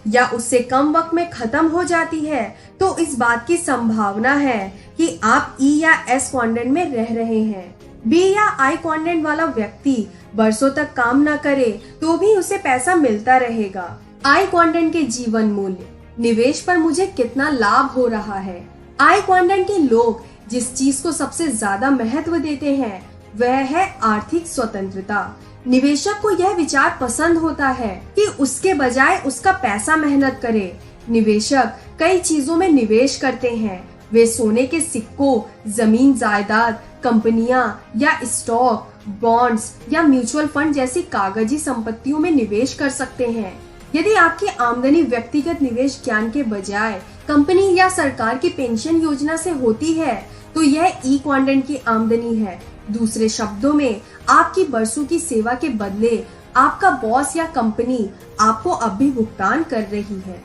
या उससे कम वक्त में खत्म हो जाती है, तो इस बात की संभावना है कि आप ई या एस क्वाड्रेंट में रह रहे हैं। बी या आई क्वाड्रेंट वाला व्यक्ति बरसों तक काम न करे तो भी उसे पैसा मिलता रहेगा। आई क्वाड्रेंट के जीवन मूल्य, निवेश पर मुझे कितना लाभ हो रहा है। आई क्वाड्रेंट के लोग जिस चीज को सबसे ज्यादा महत्व देते हैं वह है आर्थिक स्वतंत्रता। निवेशक को यह विचार पसंद होता है कि उसके बजाय उसका पैसा मेहनत करे। निवेशक कई चीजों में निवेश करते हैं। वे सोने के सिक्कों, जमीन जायदाद, कंपनियां या स्टॉक, बॉन्ड्स या म्यूचुअल फंड जैसी कागजी संपत्तियों में निवेश कर सकते हैं। यदि आपकी आमदनी व्यक्तिगत निवेश ज्ञान के बजाय कंपनी या सरकार की पेंशन योजना से होती है तो यह ई क्वाड्रेंट की आमदनी है। दूसरे शब्दों में, आपकी बरसों की सेवा के बदले आपका बॉस या कंपनी आपको अब भी भुगतान कर रही है।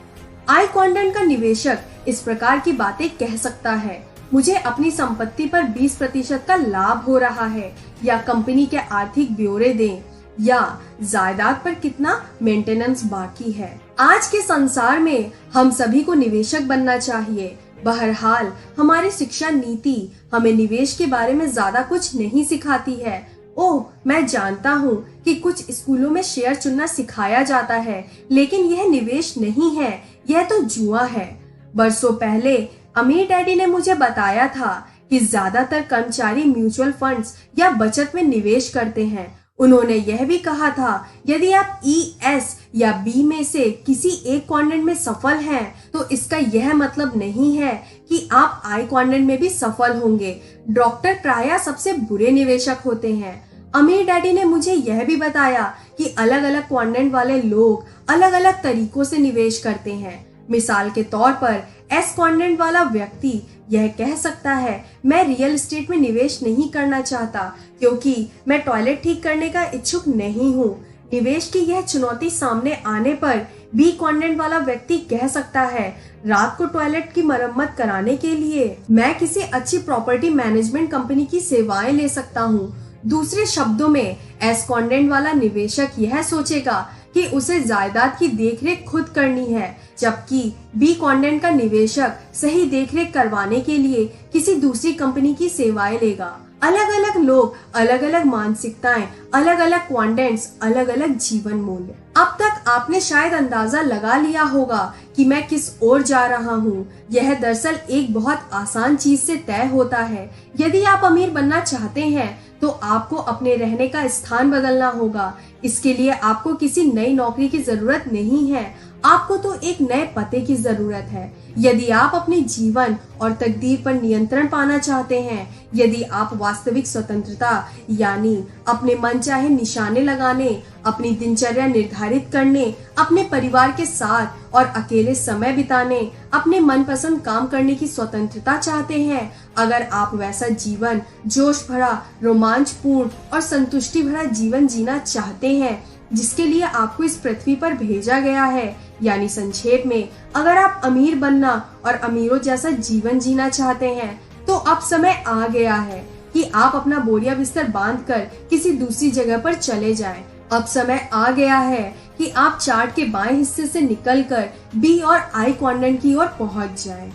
आई क्वाड्रेंट का निवेशक इस प्रकार की बातें कह सकता है, मुझे अपनी संपत्ति पर 20% का लाभ हो रहा है, या कंपनी के आर्थिक ब्यौरे दें, या जायदाद पर कितना मेंटेनेंस बाकी है। आज के संसार में हम सभी को निवेशक बनना चाहिए। बहरहाल हमारी शिक्षा नीति हमें निवेश के बारे में ज्यादा कुछ नहीं सिखाती है। ओह, मैं जानता हूँ कि कुछ स्कूलों में शेयर चुनना सिखाया जाता है, लेकिन यह निवेश नहीं है, यह तो जुआ है। बरसों पहले अमीर डैडी ने मुझे बताया था कि ज्यादातर कर्मचारी म्यूचुअल फंड्स या बचत में निवेश करते हैं। उन्होंने यह भी कहा था, यदि आप ई, एस या बी में से किसी एक क्वाड्रेंट में सफल हैं, तो इसका यह मतलब नहीं है कि आप आई क्वाड्रेंट में भी सफल होंगे। डॉक्टर प्रायः सबसे बुरे निवेशक होते हैं। अमीर डैडी ने मुझे यह भी बताया कि अलग अलग क्वाड्रेंट वाले लोग अलग अलग तरीकों से निवेश करते हैं। मिसाल के तौर पर एस क्वाड्रेंट वाला व्यक्ति यह कह सकता है, मैं रियल एस्टेट में निवेश नहीं करना चाहता क्योंकि मैं टॉयलेट ठीक करने का इच्छुक नहीं हूँ। निवेश की यह चुनौती सामने आने पर बी क्वाड्रेंट वाला व्यक्ति कह सकता है, रात को टॉयलेट की मरम्मत कराने के लिए मैं किसी अच्छी प्रॉपर्टी मैनेजमेंट कंपनी की सेवाएं ले सकता हूँ। दूसरे शब्दों में, एस क्वाड्रेंट वाला निवेशक यह सोचेगा कि उसे जायदाद की देखरेख खुद करनी है, जबकि बी क्वाड्रेंट का निवेशक सही देखरेख करवाने के लिए किसी दूसरी कंपनी की सेवाएं लेगा। अलग अलग लोग, अलग अलग मानसिकताएं, अलग अलग क्वाड्रेंट्स, अलग अलग जीवन मूल्य। अब तक आपने शायद अंदाजा लगा लिया होगा कि मैं किस ओर जा रहा हूँ। यह दरअसल एक बहुत आसान चीज से तय होता है। यदि आप अमीर बनना चाहते हैं तो आपको अपने रहने का स्थान बदलना होगा। इसके लिए आपको किसी नई नौकरी की जरूरत नहीं है, आपको तो एक नए पते की जरूरत है। यदि आप अपने जीवन और तकदीर पर नियंत्रण पाना चाहते हैं, यदि आप वास्तविक स्वतंत्रता यानी अपने मनचाहे निशाने लगाने, अपनी दिनचर्या निर्धारित करने, अपने परिवार के साथ और अकेले समय बिताने, अपने मनपसंद काम करने की स्वतंत्रता चाहते हैं, अगर आप वैसा जीवन, जोश भरा, रोमांचपूर्ण और संतुष्टि भरा जीवन जीना चाहते हैं जिसके लिए आपको इस पृथ्वी पर भेजा गया है, यानी संक्षेप में, अगर आप अमीर बनना और अमीरों जैसा जीवन जीना चाहते हैं, तो अब समय आ गया है कि आप अपना बोरिया बिस्तर बांधकर किसी दूसरी जगह पर चले जाएं। अब समय आ गया है कि आप चार्ट के बाएं हिस्से से निकलकर बी और आई क्वाड्रेंट की ओर पहुंच जाएं।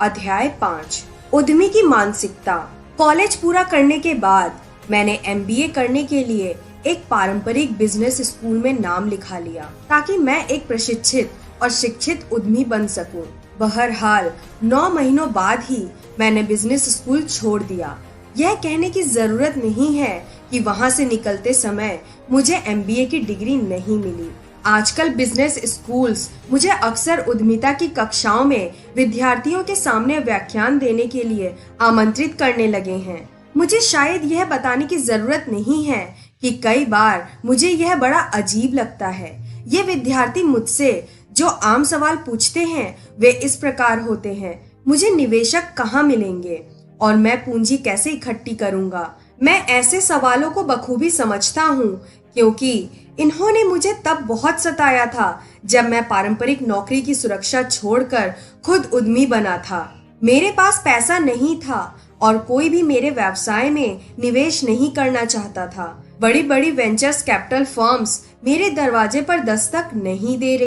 अध्याय 5, उद्यमी की मानसिकता। कॉलेज पूरा करने के बाद मैंने MBA करने के लिए एक पारंपरिक बिजनेस स्कूल में नाम लिखा लिया ताकि मैं एक प्रशिक्षित और शिक्षित उद्यमी बन सकूं। बहरहाल 9 महीनों बाद ही मैंने बिजनेस स्कूल छोड़ दिया। यह कहने की जरूरत नहीं है कि वहां से निकलते समय मुझे MBA की डिग्री नहीं मिली। आजकल बिजनेस स्कूल्स मुझे अक्सर उद्यमिता की कक्षाओं में विद्यार्थियों के सामने व्याख्यान देने के लिए आमंत्रित करने लगे हैं। मुझे शायद यह बताने की जरूरत नहीं है कि कई बार मुझे यह बड़ा अजीब लगता है। ये विद्यार्थी मुझसे जो आम सवाल पूछते हैं वे इस प्रकार होते हैं, मुझे निवेशक कहाँ मिलेंगे और मैं पूंजी कैसे इकट्ठी करूंगा। मैं ऐसे सवालों को बखूबी समझता हूँ क्योंकि इन्होंने मुझे तब बहुत सताया था जब मैं पारंपरिक नौकरी की सुरक्षा छोड़कर खुद उद्यमी बना था। मेरे पास पैसा नहीं था और कोई भी मेरे व्यवसाय में निवेश नहीं करना चाहता था। बड़ी बड़ी वेंचर्स कैपिटल फर्म्स मेरे दरवाजे पर दस्तक नहीं दे रही